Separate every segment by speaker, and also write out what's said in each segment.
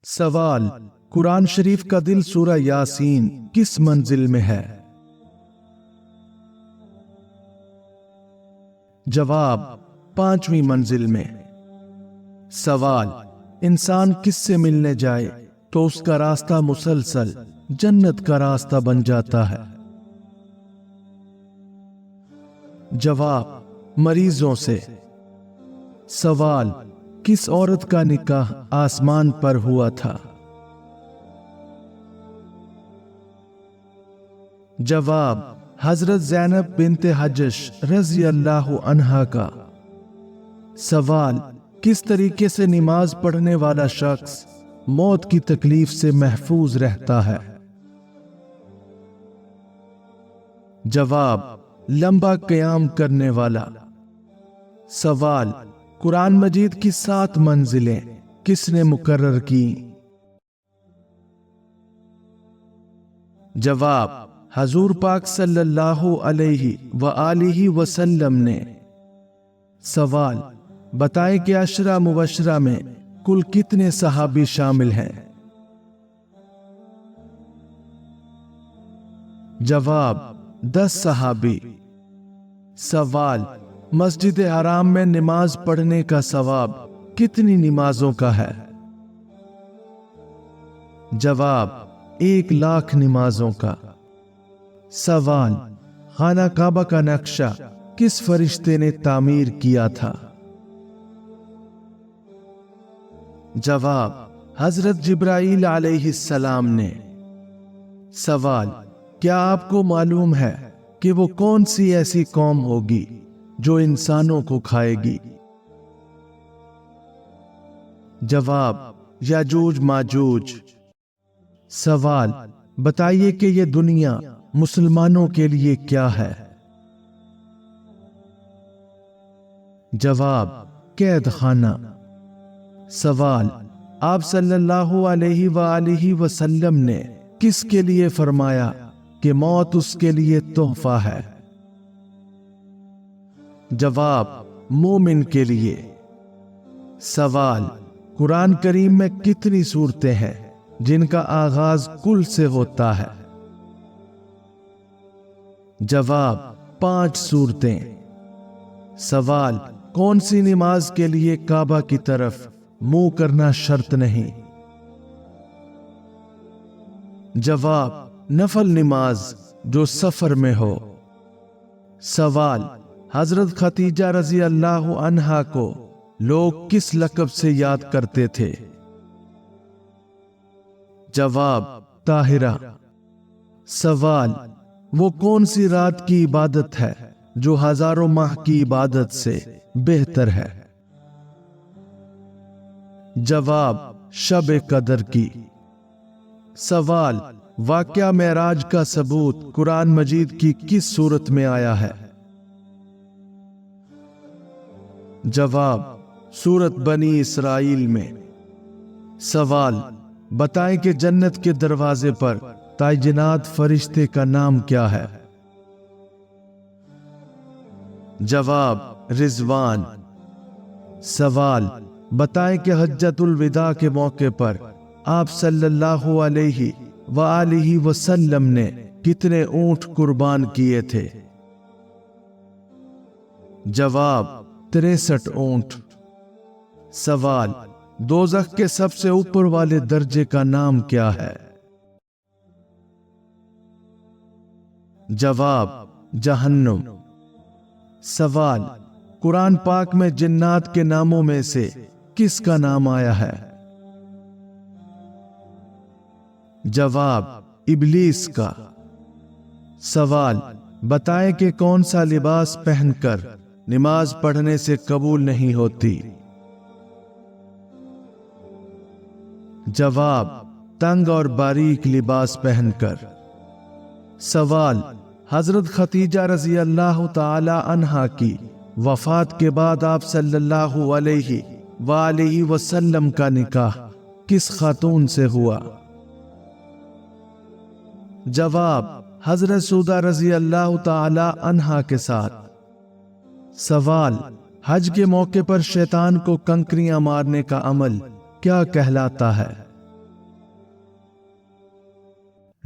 Speaker 1: سوال: قرآن شریف کا دل سورہ یاسین کس منزل میں ہے؟ جواب: 5ویں منزل میں۔ سوال: انسان کس سے ملنے جائے تو اس کا راستہ مسلسل جنت کا راستہ بن جاتا ہے؟ جواب: مریضوں سے۔ سوال: کس عورت کا نکاح آسمان پر ہوا تھا؟ جواب: حضرت زینب بنت حجش رضی اللہ عنہا کا۔ سوال: کس طریقے سے نماز پڑھنے والا شخص موت کی تکلیف سے محفوظ رہتا ہے؟ جواب: لمبا قیام کرنے والا۔ سوال: قرآن مجید کی 7 منزلیں کس نے مقرر کی؟ جواب: حضور پاک صلی اللہ علیہ وآلہ وسلم نے۔ سوال: بتائیں کہ عشرہ مبشرہ میں کل کتنے صحابی شامل ہیں؟ جواب: 10 صحابی۔ سوال: مسجد حرام میں نماز پڑھنے کا ثواب کتنی نمازوں کا ہے؟ جواب: 1,00,000 نمازوں کا۔ سوال: خانہ کعبہ کا نقشہ کس فرشتے نے تعمیر کیا تھا؟ جواب: حضرت جبرائیل علیہ السلام نے۔ سوال: کیا آپ کو معلوم ہے کہ وہ کون سی ایسی قوم ہوگی جو انسانوں کو کھائے گی؟ جواب: یاجوج ماجوج۔ سوال: بتائیے کہ یہ دنیا مسلمانوں کے لیے کیا ہے؟ جواب: قید خانہ۔ سوال: آپ صلی اللہ علیہ وآلہ وسلم نے کس کے لیے فرمایا کہ موت اس کے لیے تحفہ ہے؟ جواب: مومن کے لیے۔ سوال: قرآن کریم میں کتنی سورتیں ہیں جن کا آغاز کل سے ہوتا ہے؟ جواب: 5 سورتیں۔ سوال: کون سی نماز کے لیے کعبہ کی طرف منہ کرنا شرط نہیں؟ جواب: نفل نماز جو سفر میں ہو۔ سوال: حضرت خدیجہ رضی اللہ عنہا کو لوگ کس لقب سے یاد کرتے تھے؟ جواب: طاہرہ۔ سوال: وہ کون سی رات کی عبادت ہے جو ہزاروں ماہ کی عبادت سے بہتر ہے؟ جواب: شب قدر کی۔ سوال: واقعہ معراج کا ثبوت قرآن مجید کی کس سورت میں آیا ہے؟ جواب: سورت بنی اسرائیل میں۔ سوال: بتائیں کہ جنت کے دروازے پر تعینات فرشتے کا نام کیا ہے؟ جواب: رضوان۔ سوال: بتائیں کہ حجۃ الوداع کے موقع پر آپ صلی اللہ علیہ وآلہ وسلم نے کتنے اونٹ قربان کیے تھے؟ جواب: 63 اونٹ۔ سوال: دوزخ کے سب سے اوپر والے درجے کا نام کیا ہے؟ جواب: جہنم۔ سوال: قرآن پاک میں جنات کے ناموں میں سے کس کا نام آیا ہے؟ جواب: ابلیس کا۔ سوال: بتائیں کہ کون سا لباس پہن کر نماز پڑھنے سے قبول نہیں ہوتی؟ جواب: تنگ اور باریک لباس پہن کر۔ سوال: حضرت خدیجہ رضی اللہ تعالی عنہا کی وفات کے بعد آپ صلی اللہ علیہ وآلہ وسلم کا نکاح کس خاتون سے ہوا؟ جواب: حضرت سودہ رضی اللہ تعالی عنہا کے ساتھ۔ سوال: حج کے موقع پر شیطان کو کنکریاں مارنے کا عمل کیا کہلاتا ہے؟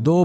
Speaker 1: 2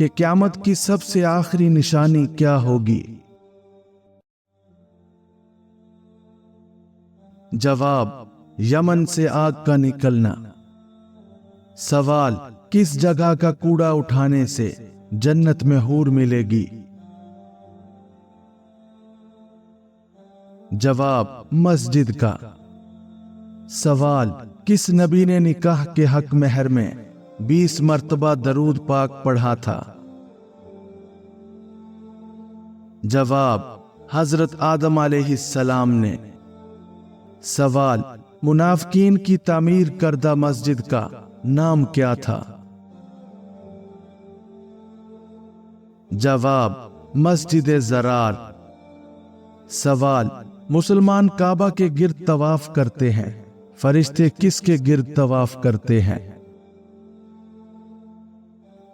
Speaker 1: کہ قیامت کی سب سے آخری نشانی کیا ہوگی؟ جواب: یمن سے آگ کا نکلنا۔ سوال: کس جگہ کا کوڑا اٹھانے سے جنت میں حور ملے گی؟ جواب: مسجد کا۔ سوال: کس نبی نے نکاح کے حق مہر میں 20 مرتبہ درود پاک پڑھا تھا؟ جواب: حضرت آدم علیہ السلام نے۔ سوال: منافقین کی تعمیر کردہ مسجد کا نام کیا تھا؟ جواب: مسجد زرار۔ سوال: مسلمان کعبہ کے گرد طواف کرتے ہیں، فرشتے کس کے گرد طواف کرتے ہیں؟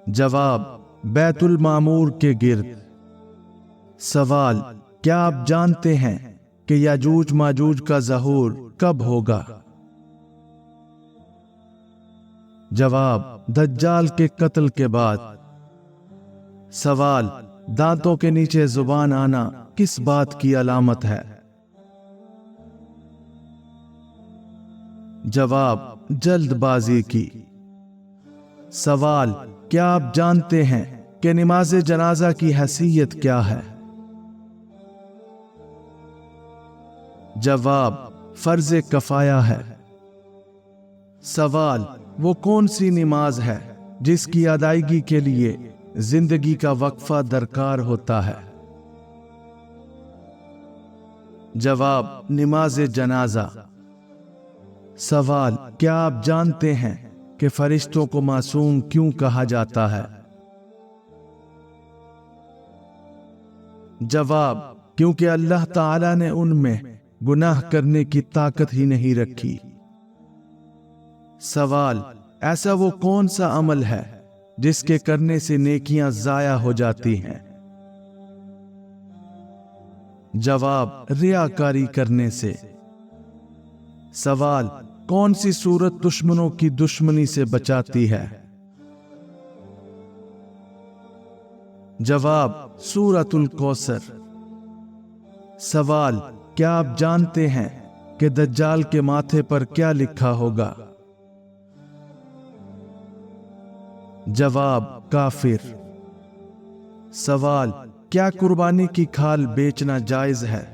Speaker 1: جواب: بیت المعمور کے گرد۔ سوال: کیا آپ جانتے ہیں کہ یاجوج ماجوج کا ظہور کب ہوگا؟ جواب: دجال کے قتل کے بعد۔ سوال: دانتوں کے نیچے زبان آنا کس بات کی علامت ہے؟ جواب: جلد بازی کی۔ سوال: کیا آپ جانتے ہیں کہ نماز جنازہ کی حیثیت کیا ہے؟ جواب: فرض کفایہ ہے۔ سوال: وہ کون سی نماز ہے جس کی ادائیگی کے لیے زندگی کا وقفہ درکار ہوتا ہے؟ جواب: نماز جنازہ۔ سوال: کیا آپ جانتے ہیں کہ فرشتوں کو معصوم کیوں کہا جاتا ہے؟ جواب: کیونکہ اللہ تعالی نے ان میں گناہ کرنے کی طاقت ہی نہیں رکھی۔ سوال: ایسا وہ کون سا عمل ہے جس کے کرنے سے نیکیاں ضائع ہو جاتی ہیں؟ جواب: ریاکاری کرنے سے۔ سوال: کون سی سورت دشمنوں کی دشمنی سے بچاتی ہے؟ جواب: سورۃ الکوثر۔ سوال: کیا آپ جانتے ہیں کہ دجال کے ماتھے پر کیا لکھا ہوگا؟ جواب: کافر۔ سوال: کیا قربانی کی کھال بیچنا جائز ہے؟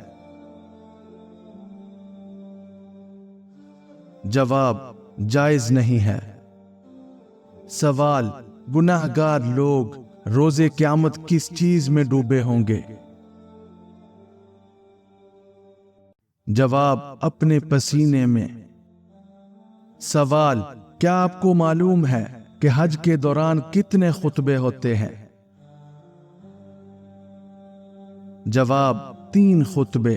Speaker 1: جواب: جائز نہیں ہے۔ سوال: گناہ گار لوگ روز قیامت کس چیز میں ڈوبے ہوں گے؟ جواب: اپنے پسینے میں۔ سوال: کیا آپ کو معلوم ہے کہ حج کے دوران کتنے خطبے ہوتے ہیں؟ جواب: 3 خطبے۔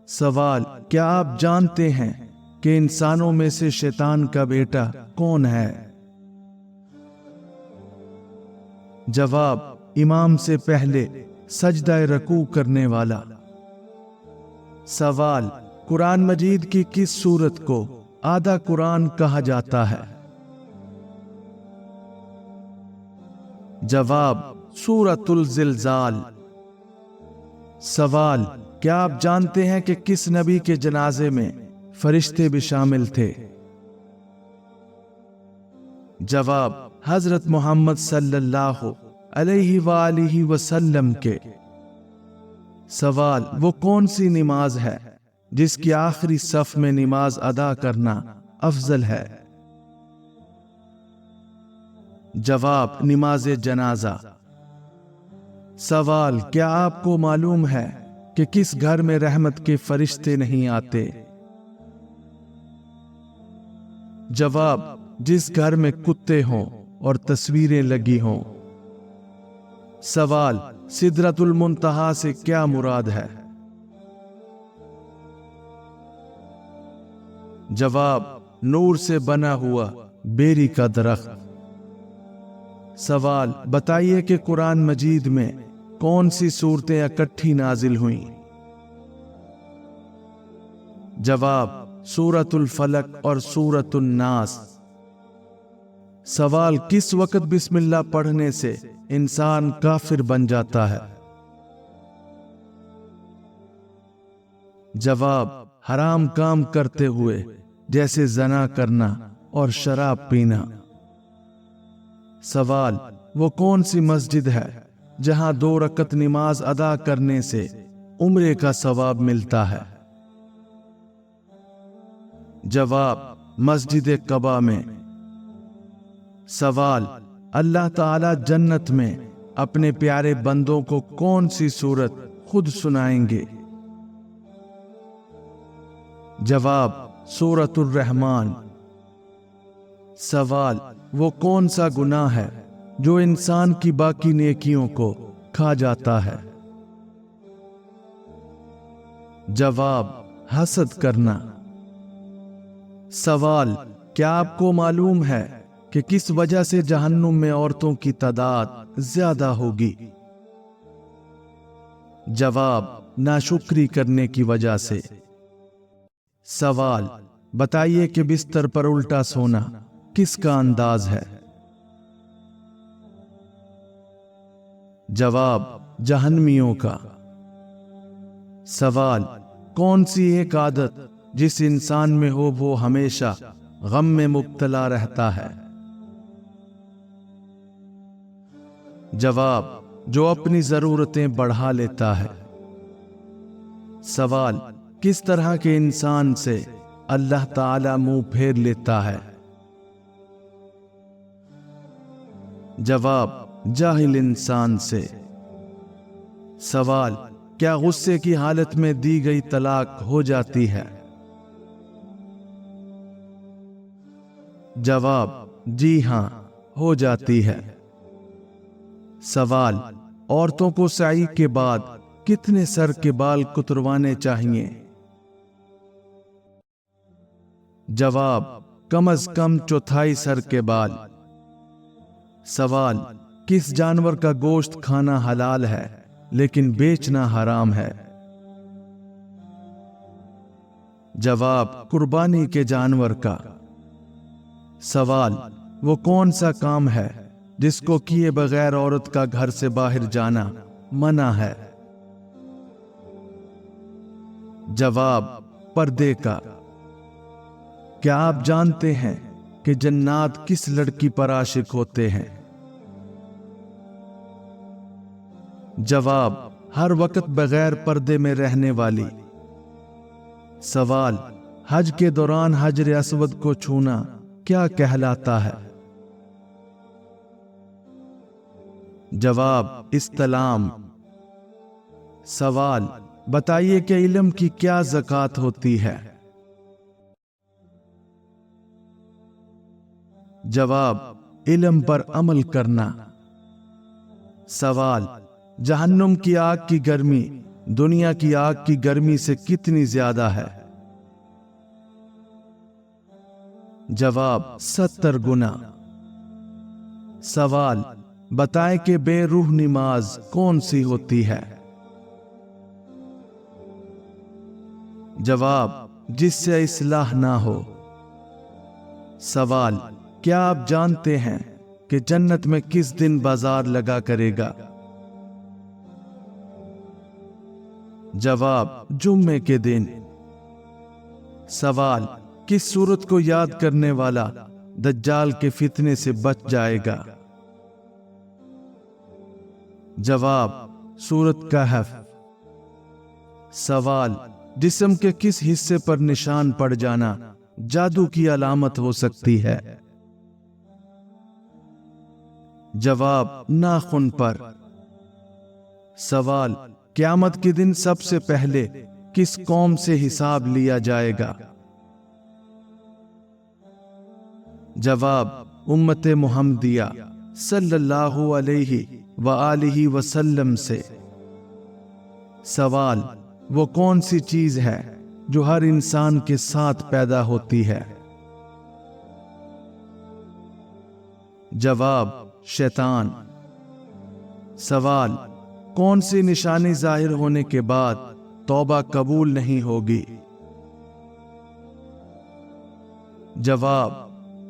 Speaker 1: سوال: کیا آپ جانتے ہیں کہ انسانوں میں سے شیطان کا بیٹا کون ہے؟ جواب: امام سے پہلے سجدہ رکوع کرنے والا۔ سوال: قرآن مجید کی کس سورت کو آدھا قرآن کہا جاتا ہے؟ جواب: سورۃ الزلزال۔ سوال: کیا آپ جانتے ہیں کہ کس نبی کے جنازے میں فرشتے بھی شامل تھے؟ جواب: حضرت محمد صلی اللہ علیہ وآلہ وسلم کے۔ سوال: وہ کون سی نماز ہے جس کی آخری صف میں نماز ادا کرنا افضل ہے؟ جواب: نماز جنازہ۔ سوال: کیا آپ کو معلوم ہے کہ کس گھر میں رحمت کے فرشتے نہیں آتے؟ جواب: جس گھر میں کتے ہوں اور تصویریں لگی ہوں۔ سوال: سدرۃ المنتہا سے کیا مراد ہے؟ جواب: نور سے بنا ہوا بیری کا درخت۔ سوال: بتائیے کہ قرآن مجید میں کون سی صورتیں اکٹھی نازل ہوئیں؟ جواب: سورۃ الفلق اور سورۃ الناس۔ سوال: کس وقت بسم اللہ پڑھنے سے انسان کافر بن جاتا ہے؟ جواب: حرام کام کرتے ہوئے، جیسے زنا کرنا اور شراب پینا۔ سوال: وہ کون سی مسجد ہے جہاں 2 رکعت نماز ادا کرنے سے عمرے کا ثواب ملتا ہے؟ جواب: مسجد قباء میں۔ سوال: اللہ تعالی جنت میں اپنے پیارے بندوں کو کون سی سورت خود سنائیں گے؟ جواب: سورۃ الرحمن۔ سوال: وہ کون سا گناہ ہے جو انسان کی باقی نیکیوں کو کھا جاتا ہے؟ جواب: حسد کرنا۔ سوال: کیا آپ کو معلوم ہے کہ کس وجہ سے جہنم میں عورتوں کی تعداد زیادہ ہوگی؟ جواب: ناشکری کرنے کی وجہ سے۔ سوال: بتائیے کہ بستر پر الٹا سونا کس کا انداز ہے؟ جواب: جہنمیوں کا۔ سوال: کون سی ایک عادت جس انسان میں ہو وہ ہمیشہ غم میں مبتلا رہتا ہے؟ جواب: جو اپنی ضرورتیں بڑھا لیتا ہے۔ سوال: کس طرح کے انسان سے اللہ تعالی منہ پھیر لیتا ہے؟ جواب: جاہل انسان سے۔ سوال: کیا غصے کی حالت میں دی گئی طلاق ہو جاتی ہے؟ جواب: جی ہاں، ہو جاتی ہے۔ سوال: عورتوں کو سعی کے بعد کتنے سر کے بال کتروانے چاہیے؟ جواب: کم از کم چوتھائی سر کے بال۔ سوال: کس جانور کا گوشت کھانا حلال ہے لیکن بیچنا حرام ہے؟ جواب: قربانی کے جانور کا۔ سوال: وہ کون سا کام ہے جس کو کیے بغیر عورت کا گھر سے باہر جانا منع ہے؟ جواب: پردے کا۔ کیا آپ جانتے ہیں کہ جنات کس لڑکی پر عاشق ہوتے ہیں؟ جواب: ہر وقت بغیر پردے میں رہنے والی۔ سوال: حج کے دوران حجر اسود کو چھونا کیا کہلاتا ہے؟ جواب: استلام۔ سوال: بتائیے کہ علم کی کیا زکوٰۃ ہوتی ہے؟ جواب: علم پر عمل کرنا۔ سوال: جہنم کی آگ کی گرمی دنیا کی آگ کی گرمی سے کتنی زیادہ ہے؟ جواب: 70 گنا۔ سوال: بتائیں کہ بے روح نماز کون سی ہوتی ہے؟ جواب: جس سے اصلاح نہ ہو۔ سوال: کیا آپ جانتے ہیں کہ جنت میں کس دن بازار لگا کرے گا؟ جواب: جمعے کے دن۔ سوال: کس سورت کو یاد کرنے والا دجال کے فتنے سے بچ جائے گا؟ جواب: سورت کہف۔ سوال: جسم کے کس حصے پر نشان پڑ جانا جادو کی علامت ہو سکتی ہے؟ جواب: ناخن پر۔ سوال: قیامت کے دن سب سے پہلے کس قوم سے حساب لیا جائے گا؟ جواب: امت محمدیہ صلی اللہ علیہ وآلہ وسلم سے۔ سوال: وہ کون سی چیز ہے جو ہر انسان کے ساتھ پیدا ہوتی ہے؟ جواب: شیطان۔ سوال: کون سی نشانی ظاہر ہونے کے بعد توبہ قبول نہیں ہوگی؟ جواب: